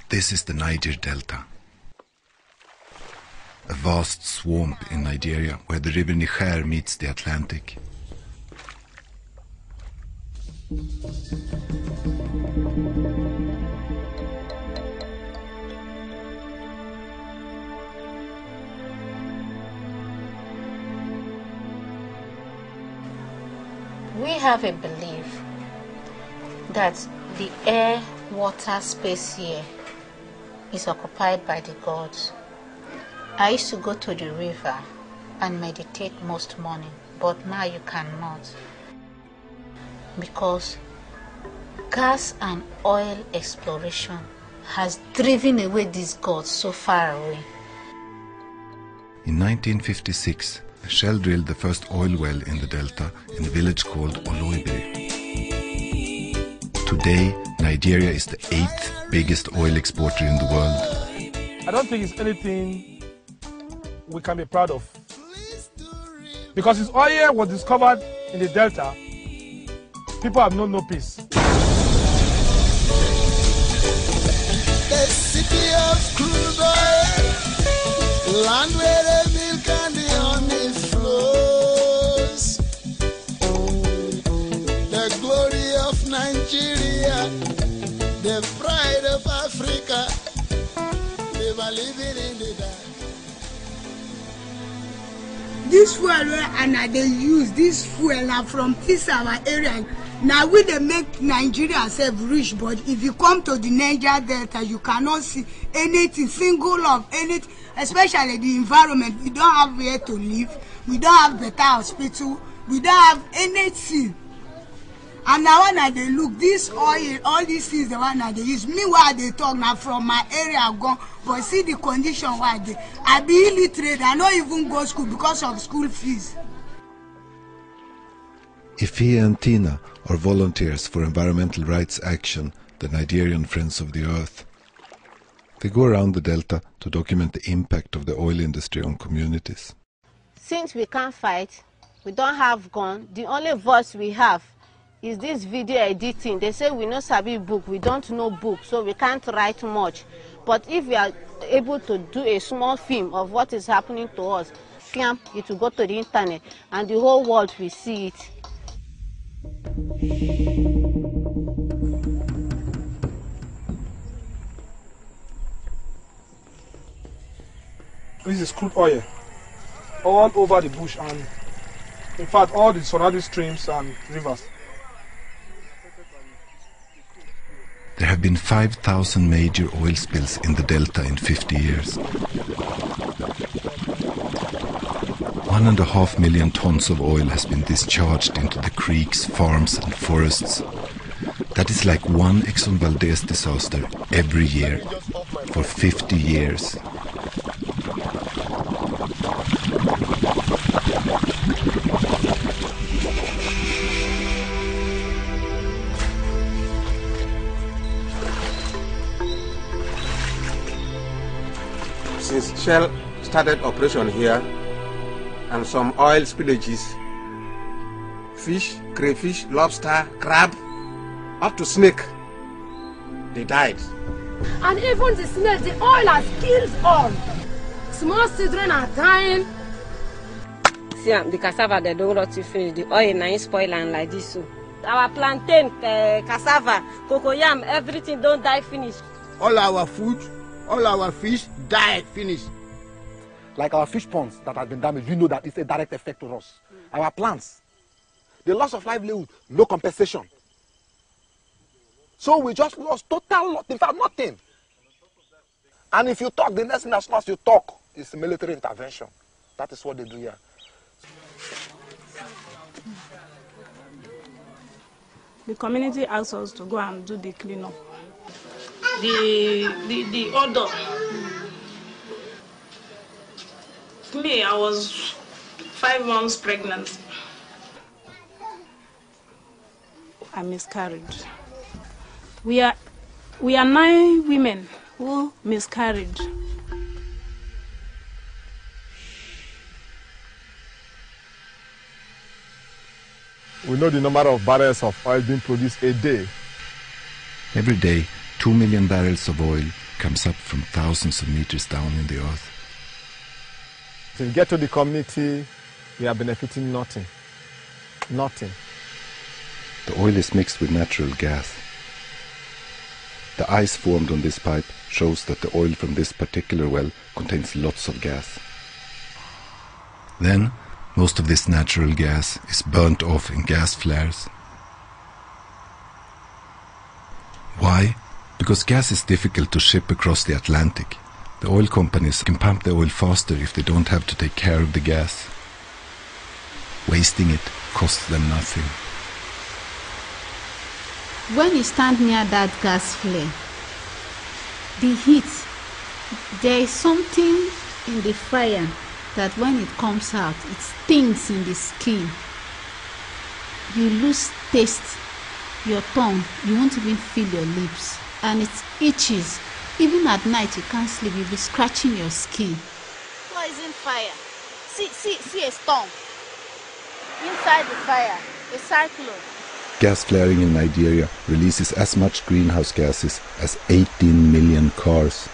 This is the Niger Delta, a vast swamp in Nigeria where the river Niger meets the Atlantic. We have a belief that the air, water, space here is occupied by the gods. I used to go to the river and meditate most morning, but now you cannot, because gas and oil exploration has driven away these gods so far away. In 1956, Shell drilled the first oil well in the delta in a village called Oloibiri. Today, Nigeria is the 8th biggest oil exporter in the world. I don't think it's anything we can be proud of. Because this oil was discovered in the delta, people have known no peace. The city of crude oil, land where the milk and the honey flows. The glory of Nigeria, the pride of Africa, never living in the dark. This fuel and they use this fuel from this our area. Now we they make Nigeria self rich, but if you come to the Niger Delta, you cannot see anything single of anything, especially the environment. We don't have where to live, we don't have better hospital, we don't have anything. And now when they look, this oil, all these things the one that they use. Meanwhile they talk now from my area gone, but see the condition why they I be illiterate, I don't even go to school because of school fees. Ife and Tina are volunteers for environmental rights action, the Nigerian Friends of the Earth. They go around the delta to document the impact of the oil industry on communities. Since we can't fight, we don't have gun, the only voice we have is this video editing. They say we know sabi book, we don't know book, so we can't write much. But if we are able to do a small film of what is happening to us, it will go to the internet and the whole world will see it. This is crude oil all over the bush and in fact all the surrounding streams and rivers. There have been 5,000 major oil spills in the delta in 50 years. 1.5 million tons of oil has been discharged into the creeks, farms and forests. That is like one Ексън disaster every year for 50 years. Since Shell started operation here, and some oil spillages, fish, crayfish, lobster, crab, up to snake, they died. And even the snake, the oil has killed all. Small children are dying. See, the cassava, they don't rot to finish. The oil now is spoiling like this. So. Our plantain, cassava, cocoyam, everything don't die finish. All our food, all our fish died finished. Like our fish ponds that have been damaged, we know that it's a direct effect to us. Our plants, the loss of livelihood, no compensation. So we just lost total, in fact, nothing. And if you talk, the next thing as soon as you talk is military intervention. That is what they do here. The community asked us to go and do the cleanup. The odor. Me, I was 5 months pregnant. I miscarried. We are 9 women who miscarried. We know the number of barrels of oil being produced a day. Every day, 2 million barrels of oil comes up from thousands of meters down in the earth. Till we get to the community, we are benefiting nothing. Nothing. The oil is mixed with natural gas. The ice formed on this pipe shows that the oil from this particular well contains lots of gas. Then, most of this natural gas is burnt off in gas flares. Why? Because gas is difficult to ship across the Atlantic. The oil companies can pump the oil faster if they don't have to take care of the gas. Wasting it costs them nothing. When you stand near that gas flare, the heat, there is something in the fire that when it comes out, it stings in the skin. You lose taste, your tongue, you won't even feel your lips, and it itches. Even at night you can't sleep, you'll be scratching your skin. Poison fire. See a storm. Inside the fire, a cyclone. Gas flaring in Nigeria releases as much greenhouse gases as 18 million cars.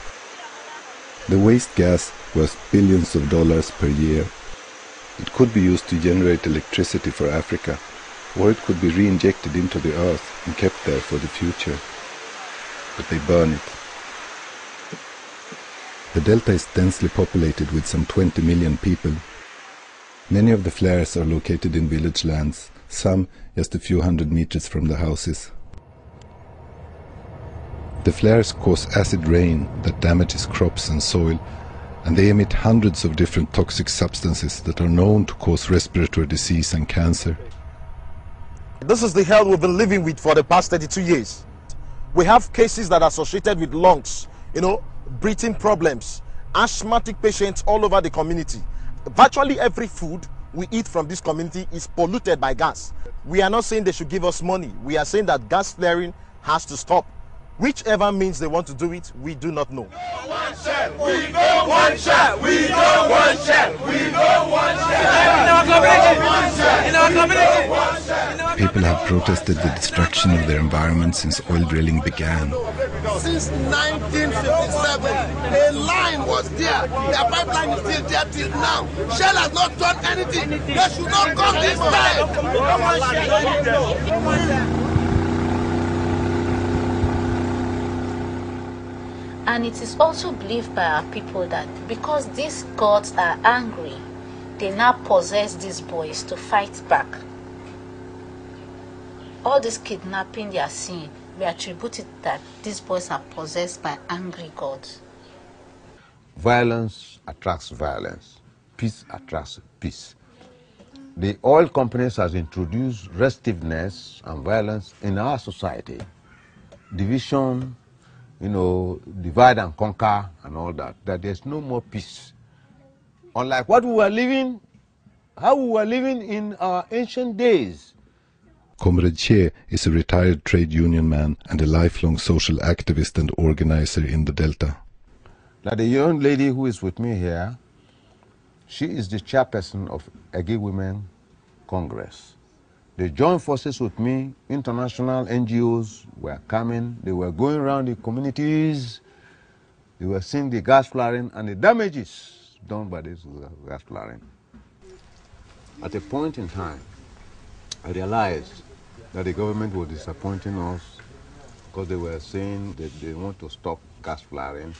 The waste gas worth billions of dollars per year. It could be used to generate electricity for Africa, or it could be re-injected into the earth and kept there for the future. But they burn it. The delta is densely populated with some 20 million people. Many of the flares are located in village lands, some just a few hundred meters from the houses. The flares cause acid rain that damages crops and soil, and they emit hundreds of different toxic substances that are known to cause respiratory disease and cancer. This is the hell we've been living with for the past 32 years. We have cases that are associated with lungs, breathing problems, asthmatic patients all over the community. Virtually every food we eat from this community is polluted by gas. We are not saying they should give us money. We are saying that gas flaring has to stop. Whichever means they want to do it, we do not know. One shot, we go one shot, we go one shot, we go one shot. In our community, People have protested the destruction of their environment since oil drilling began. Since 1957, a line was there. The pipeline is still there till now. Shell has not done anything. They should not come this time. And it is also believed by our people that because these gods are angry, they now possess these boys to fight back. All this kidnapping they are seeing, we attribute it that these boys are possessed by angry gods. Violence attracts violence. Peace attracts peace. The oil companies has introduced restiveness and violence in our society. Division, divide and conquer and all that there's no more peace. Unlike what we were living, how we were living in our ancient days. Comrade Che is a retired trade union man and a lifelong social activist and organizer in the Delta. Now the young lady who is with me here, she is the chairperson of Egi Women Congress. They joined forces with me. International NGOs were coming. They were going around the communities. They were seeing the gas flaring and the damages done by this gas flaring. At a point in time, I realized that the government was disappointing us because they were saying that they want to stop gas flaring.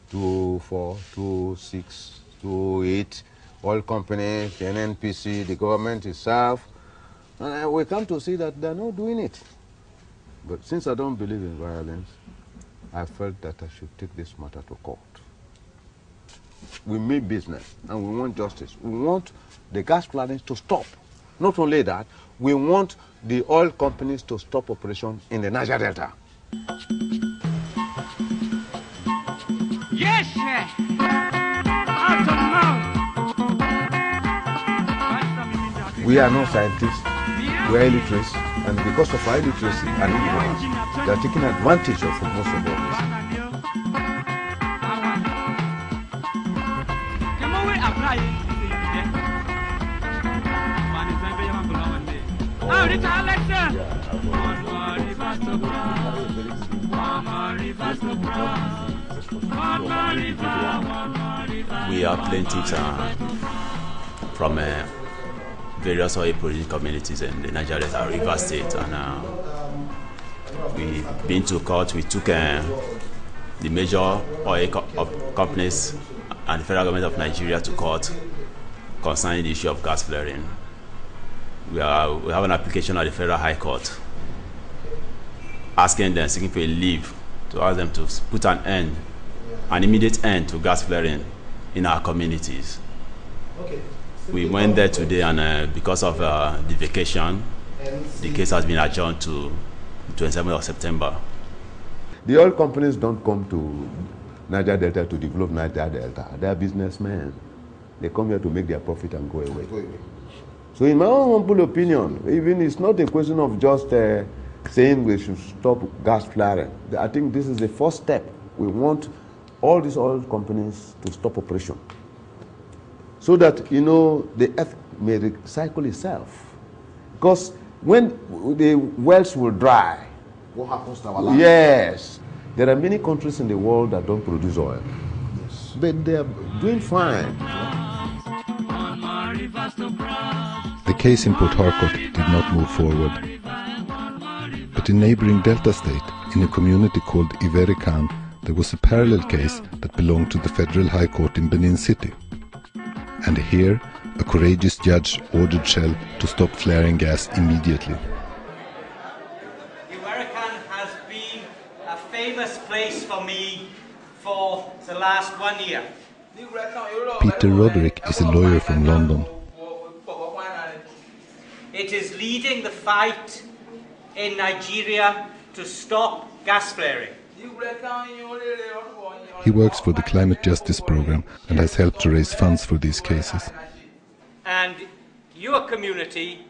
204, 206, 208, oil companies, the NNPC, the government itself. And we come to see that they're not doing it. But since I don't believe in violence, I felt that I should take this matter to court. We mean business and we want justice. We want the gas flaring to stop. Not only that, we want the oil companies to stop operation in the Niger Delta. yes, sir. Out of mouth. We are not scientists, we are illiterates, and because of our illiteracy and ignorance, they are taking advantage of most of this. We are plaintiffs from various oil producing communities in the Niger Delta River State, and we've been to court. We took the major oil companies and the federal government of Nigeria to court concerning the issue of gas flaring. We have an application at the Federal High Court asking them, seeking for a leave to ask them to put an immediate end to gas flaring in our communities. Okay. We went there today, and because of the vacation, the case has been adjourned to 27th of September. The oil companies don't come to Niger Delta to develop Niger Delta. They are businessmen. They come here to make their profit and go away. So in my own humble opinion, even it's not a question of just saying we should stop gas flaring. I think this is the first step. We want all these oil companies to stop operation, so that, you know, the earth may recycle itself. Because when the wells will dry, what happens to our land? Yes, there are many countries in the world that don't produce oil, yes, but they are doing fine. The case in Port Harcourt did not move forward. But in neighboring Delta State, in a community called Iverican, there was a parallel case that belonged to the Federal High Court in Benin City. And here, a courageous judge ordered Shell to stop flaring gas immediately. Iverican has been a famous place for me for the last 1 year. Peter Roderick is a lawyer from London. It is leading the fight in Nigeria to stop gas flaring. He works for the Climate Justice Program and has helped to raise funds for these cases. And your community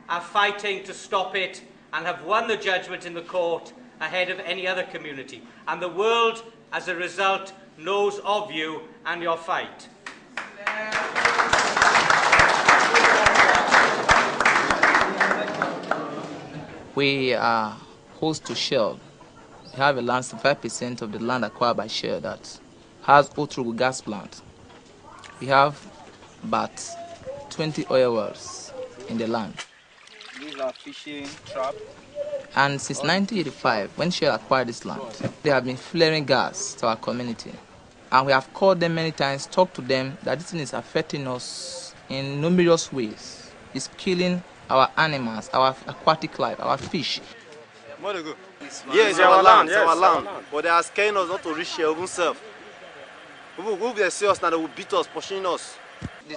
are fighting to stop it and have won the judgment in the court ahead of any other community. And the world, as a result, knows of you and your fight. We are host to Shell. We have a land, 5% of the land acquired by Shell that has Otroven gas plant. We have about 20 oil wells in the land. These are fishing traps. And since 1985, when Shell acquired this land, they have been flaring gas to our community. And we have called them many times, talked to them that this thing is affecting us in numerous ways. It's killing our animals, our aquatic life, our fish. Yes, it's our land, yes, our land. But they are scaring us not to reach here themselves. People will they see us now, they will beat us, pushing us.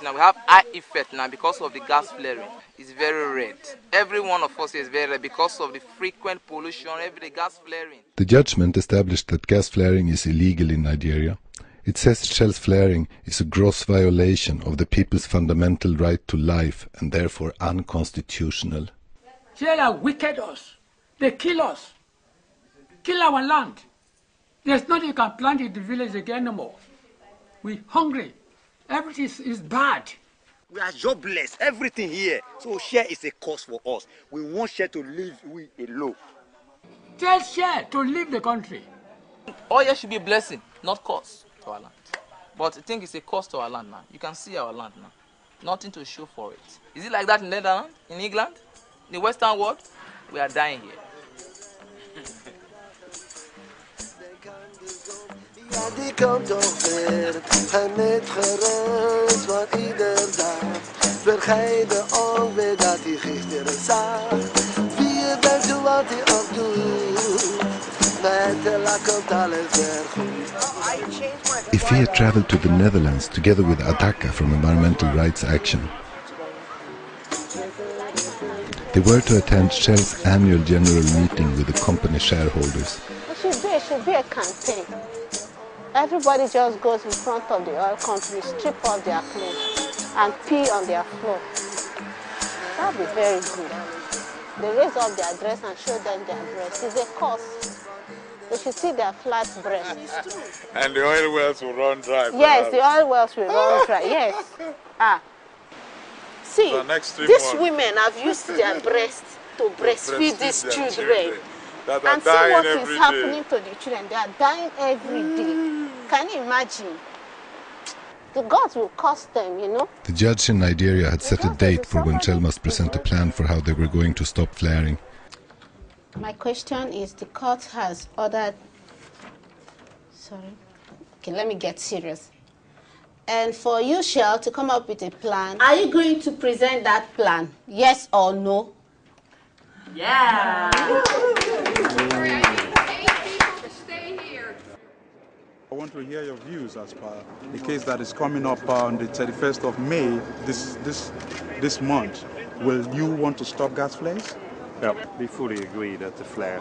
Now we have eye effect now because of the gas flaring. It's very red. Every one of us is very red because of the frequent pollution, every gas flaring. The judgment established that gas flaring is illegal in Nigeria. It says Shell's flaring is a gross violation of the people's fundamental right to life and therefore unconstitutional. Shell have wicked us. They kill us. Kill our land. There's nothing you can plant in the village again no more. We're hungry. Everything is bad. We are jobless, everything here. So Shell is a cause for us. We want Shell to leave we alone. Tell Shell to leave the country. Oil should be a blessing, not curse to our land. But I think it's a curse to our land now. You can see our land now. Nothing to show for it. Is it like that in Netherlands, in England, in the Western world? We are dying here. Ja, die komt toch weer, en niet gerust, want ieder dag vergeet de onweer dat hij gisteren zag. Wie je bent, zo wat hij ook doet, met de lak komt alles weer goed. Ifea traveled to the Netherlands together with Ataka from Environmental Rights Action. They were to attend Shell's annual general meeting with the company shareholders. It should be a campaign. Everybody just goes in front of the oil company, strip off their clothes and pee on their floor. That would be very good. They raise up their dress and show them their breasts. It's a cause. They should see their flat breasts. And the oil wells will run dry. Yes, the oil wells will run dry, yes. See, these women have used their breasts to breastfeed these children. that And see dying what every is day. happening to the children. They are dying every day. Can you imagine? The gods will curse them, you know. The judge in Nigeria had set a date for when Shell must present a plan for how they were going to stop flaring. My question is, the court has ordered... Sorry. Okay, let me get serious. And for you, Shell, to come up with a plan, are you going to present that plan? Yes or no? Yeah. I want to hear your views as per the case that is coming up on the 31st of May this month. Will you want to stop gas flares? Yeah, we fully agree that the flare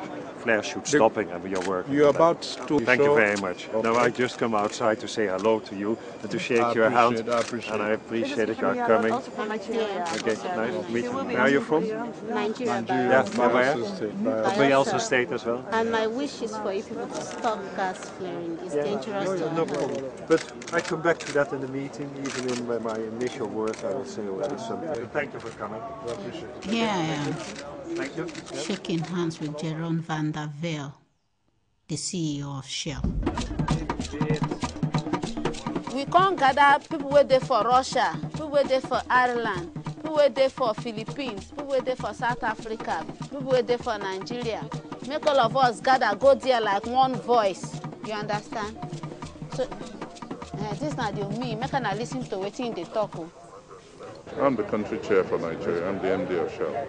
should stopping, and we are working. You're on that. about to Thank you show- very much. Okay. Now I just come outside to say hello to you and to shake I your hand, appreciate and I appreciate that you are coming. Okay, nice to meet you. Where are you from? Nigeria. Yeah, where? Bayelsa Bayelsa State as well. And my wish is for you people to stop gas flaring. It's dangerous to No our problem. health. But I come back to that in the meeting. Even in my initial words, I will say already something. Thank you for coming. I appreciate it. Here I am, Thank you. shaking hands with Jerome van der Velde, the CEO of Shell. We can't gather people were there for Russia, people were there for Ireland, people were there for Philippines, people were there for South Africa, people were there for Nigeria. Make all of us gather, go there like one voice. You understand? So this not the me. Make an listen to waiting they talk. I'm the country chair for Nigeria. I'm the MD of Shell.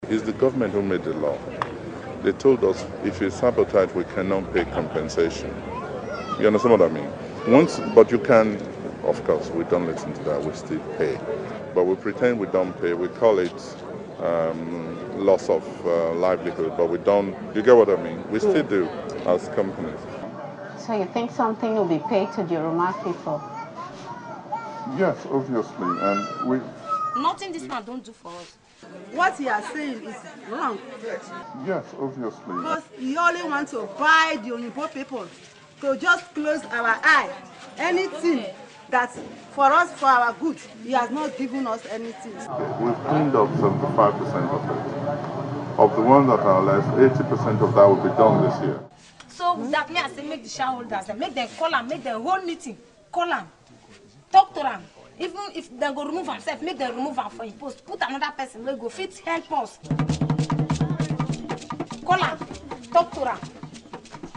It's the government who made the law. They told us if you sabotage, we cannot pay compensation. You understand what I mean? But you can, of course, we don't listen to that, we still pay. But we pretend we don't pay. We call it loss of livelihood, but we don't, you get what I mean? We still do as companies. So you think something will be paid to the Roma people? Yes, obviously, and we... Nothing this man don't do for us. What he is saying is wrong. Yes, obviously. Because he only wants to buy the Oyibo people to just close our eye. Anything that's for us, for our good, he has not given us anything. We've cleaned up 75% of it. Of the ones that are less, 80% of that will be done this year. So that means I say make the shareholders, make them call them, make them whole meeting, call them, talk to them. Even if they go remove themselves, make them remove them from your post. Put another person, they go fit help us. Call them, talk to them.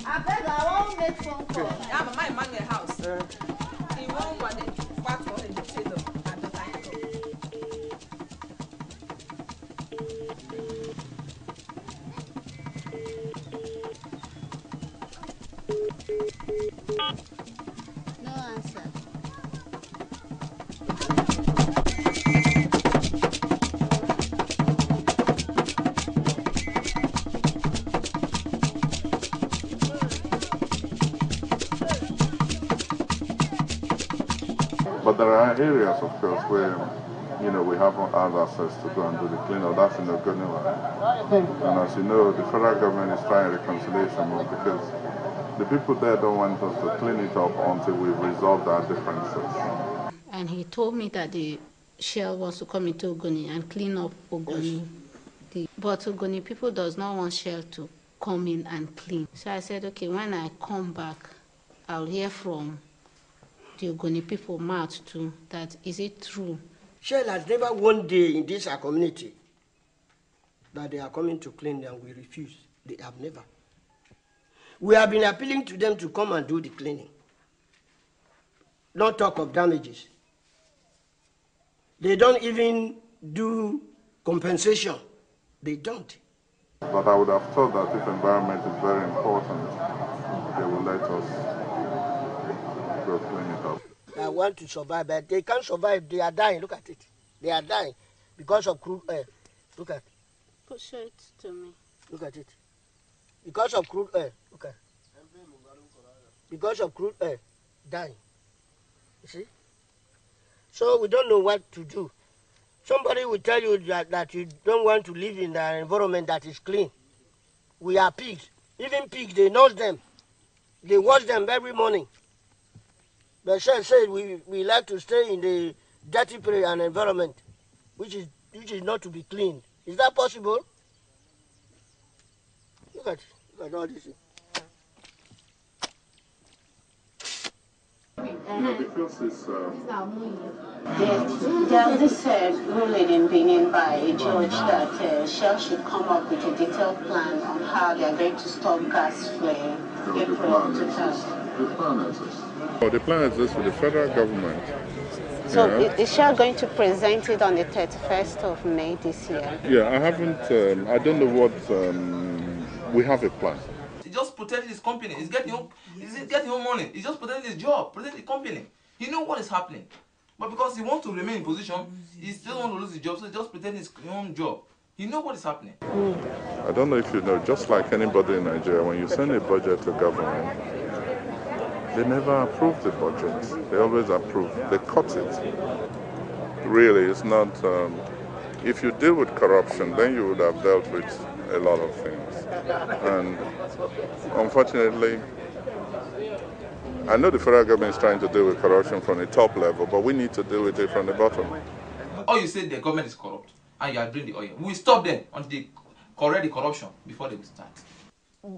I beg, I won't make phone call. I'm a man in the house. He won't want it. What will it say though? I don't like No answer. But there are areas, of course, where, we haven't had access to go and do the cleanup. That's in the Ogoniland. And as you know, the federal government is trying reconciliation mode because the people there don't want us to clean it up until we've resolved our differences. And he told me that the Shell wants to come into Ogoni and clean up Ogoni. But Ogoni people does not want Shell to come in and clean. So I said, okay, when I come back, I'll hear from the Ogoni people mouth too, that is it true? Shell has never one day in this our community that they are coming to clean and we refuse. They have never. We have been appealing to them to come and do the cleaning. Not talk of damages. They don't even do compensation. They don't. But I would have thought that if environment is very important, they will let us go clean it up. I want to survive, but they can't survive. They are dying. Look at it. They are dying because of crude oil. Look at it. Push it to me. Look at it. Because of crude oil. Look at it. Because of crude oil. Dying. You see? So we don't know what to do. Somebody will tell you that you don't want to live in an environment that is clean. We are pigs. Even pigs, they nose them. They wash them every morning. But Shell said we like to stay in the dirty prey and environment, which is not to be cleaned. Is that possible? Look at all this. Because it's There's this ruling in Benin by a judge that Shell should come up with a detailed plan on how they are going to stop gas flaring April 2000. The plan exists with the federal government. So is Shell going to present it on the 31st of May this year? Yeah, I haven't, I don't know what, we have a plan. He's just protecting his company. He's getting home money. He's just protecting his job, protecting the company. He knows what is happening. But because he wants to remain in position, he still wants to lose his job, so he's just pretending his own job. He knows what is happening. I don't know if you know, just like anybody in Nigeria, when you send a budget to government, they never approve the budget. They always approve. They cut it. Really, it's not... if you deal with corruption, then you would have dealt with a lot of things. And unfortunately, I know the federal government is trying to deal with corruption from the top level, but we need to deal with it from the bottom. Oh, you said the government is corrupt, and you are bringing the oil. We stop them until they correct the corruption before they will start.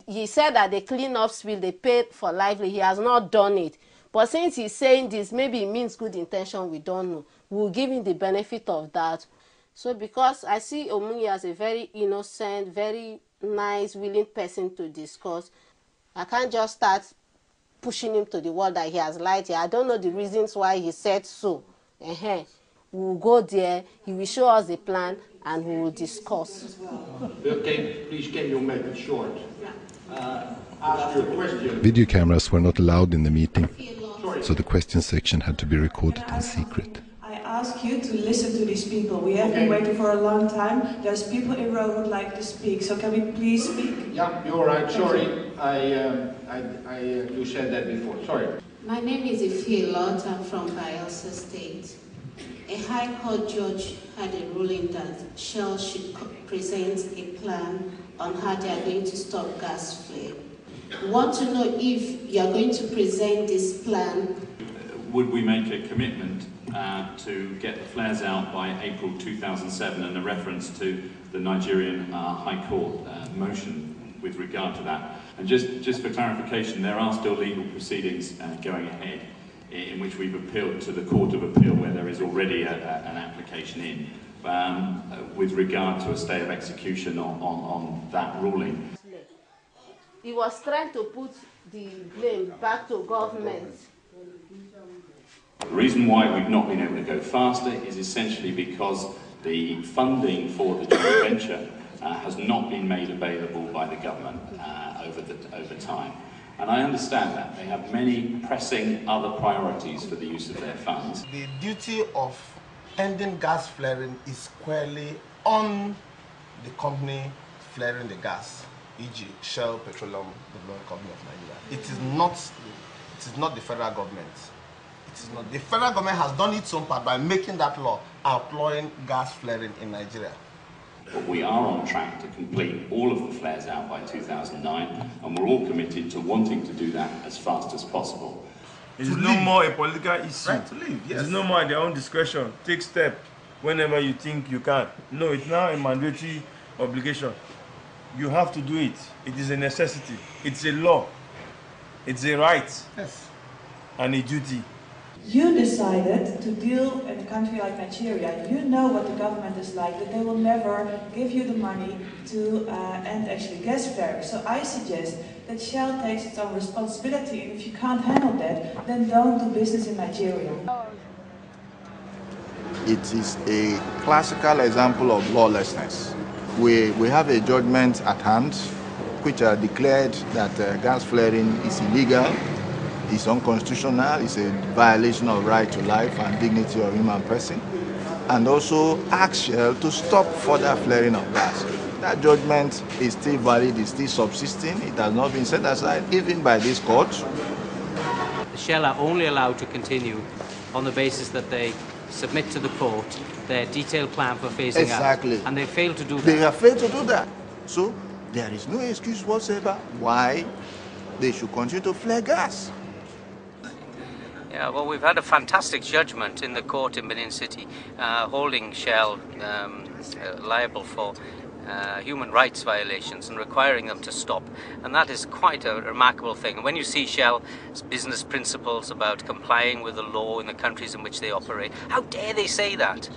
He said that the cleanups will they pay for lively. He has not done it. But since he's saying this, maybe it means good intention, we don't know. We'll give him the benefit of that. So because I see Omungi as a very innocent, very nice, willing person to discuss, I can't just start pushing him to the wall that he has lied here. I don't know the reasons why he said so. We'll go there, he will show us the plan, and we will discuss. Okay, please can you make it short? Ask your question. Video cameras were not allowed in the meeting, so the question section had to be recorded in secret. I ask you to listen to these people. We have been waiting for a long time. There's people in row who would like to speak, so can we please speak? Yeah, you're right. Sorry, you said that before. Sorry. My name is Ifeolot. I'm from Bayelsa State. A High Court judge had a ruling that Shell should present a plan on how they are going to stop gas flare. We want to know if you are going to present this plan. Would we make a commitment to get the flares out by April 2007, and a reference to the Nigerian High Court motion with regard to that? And just for clarification, there are still legal proceedings going ahead in which we've appealed to the Court of Appeal, where there is already an application in with regard to a stay of execution on that ruling. He was trying to put the blame back to government. The reason why we've not been able to go faster is essentially because the funding for the joint venture has not been made available by the government over time. And I understand that. They have many pressing other priorities for the use of their funds. The duty of ending gas flaring is squarely on the company flaring the gas, e.g. Shell Petroleum Development Company of Nigeria. It is not the federal government. It is not. The federal government has done its own part by making that law outlawing gas flaring in Nigeria. But we are on track to complete all of the flares out by 2009, and we're all committed to wanting to do that as fast as possible. It is no more a political issue. Right to live, yes. It is no more at their own discretion. Take step whenever you think you can. No, it's now a mandatory obligation. You have to do it. It is a necessity. It's a law. It's a right. Yes. And a duty. You decided to deal in a country like Nigeria. You know what the government is like, that they will never give you the money to end actually gas flaring. So I suggest that Shell takes its own responsibility, and if you can't handle that, then don't do business in Nigeria. It is a classical example of lawlessness. We have a judgment at hand which declared that gas flaring is illegal, is unconstitutional, is a violation of right to life and dignity of human person, and also asked Shell to stop further flaring of gas. That judgment is still valid, is still subsisting. It has not been set aside even by this court. Shell are only allowed to continue on the basis that they submit to the court their detailed plan for phasing Exactly. out. And they failed to do that. They have failed to do that. So there is no excuse whatsoever why they should continue to flare gas. Yeah, well, we've had a fantastic judgment in the court in Benin City, holding Shell liable for human rights violations and requiring them to stop. And that is quite a remarkable thing. And when you see Shell's business principles about complying with the law in the countries in which they operate, how dare they say that?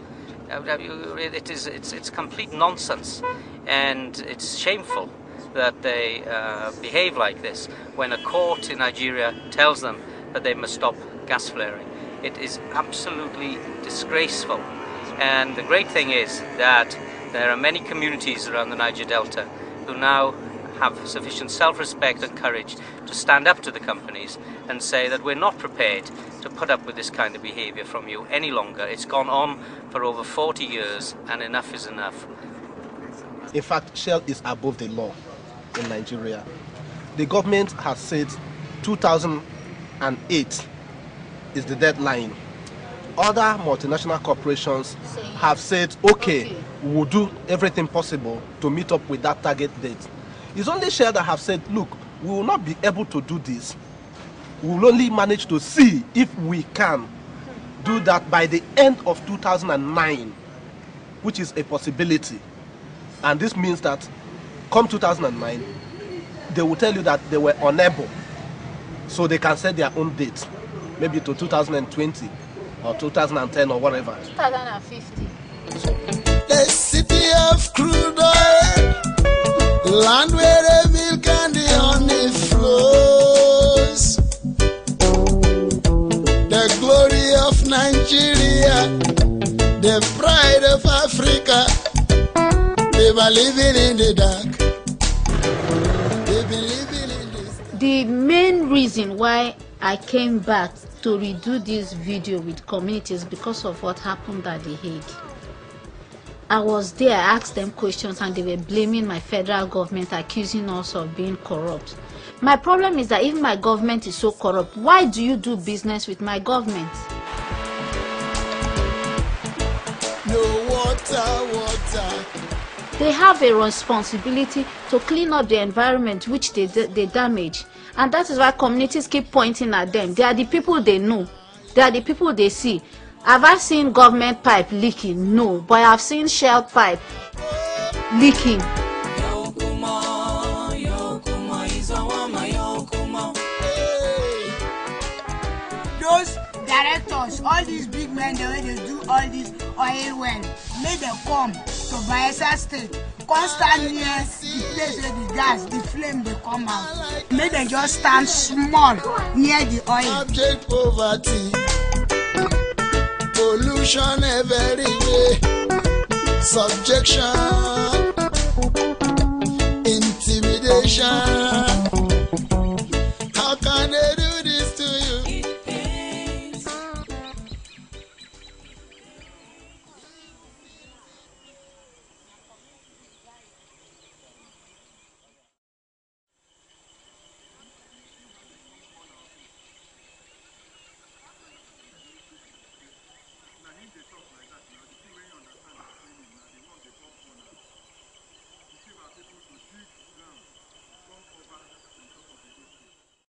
It's complete nonsense, and it's shameful that they behave like this when a court in Nigeria tells them that they must stop gas flaring. It is absolutely disgraceful. And the great thing is that there are many communities around the Niger Delta who now have sufficient self-respect and courage to stand up to the companies and say that we're not prepared to put up with this kind of behavior from you any longer. It's gone on for over 40 years and enough is enough. In fact, Shell is above the law in Nigeria. The government has said 2008 is the deadline. Other multinational corporations have said, okay, we will do everything possible to meet up with that target date. It's only Shell that have said, look, we will not be able to do this. We will only manage to see if we can do that by the end of 2009, which is a possibility. And this means that come 2009, they will tell you that they were unable. So they can set their own date, maybe to 2020 or 2010 or whatever. 2050. The city of crude oil, the land where the milk and the honey flows, the glory of Nigeria, the pride of Africa. They were living in the dark. They've been living in this. The main reason why I came back to redo this video with communities because of what happened at The Hague. I was there, I asked them questions and they were blaming my federal government, accusing us of being corrupt. My problem is that if my government is so corrupt, why do you do business with my government? No water. They have a responsibility to clean up the environment which they damage. And that is why communities keep pointing at them. They are the people they know. They are the people they see. Have I seen government pipe leaking? No. But I have seen Shell pipe leaking. Those directors, all these big men, the way they do all this oil well, make them come to Bayelsa State. Come stand near the place where the gas, the flame, they come out. Make them just stand small near the oil. Abject poverty, pollution everywhere, subjection, intimidation.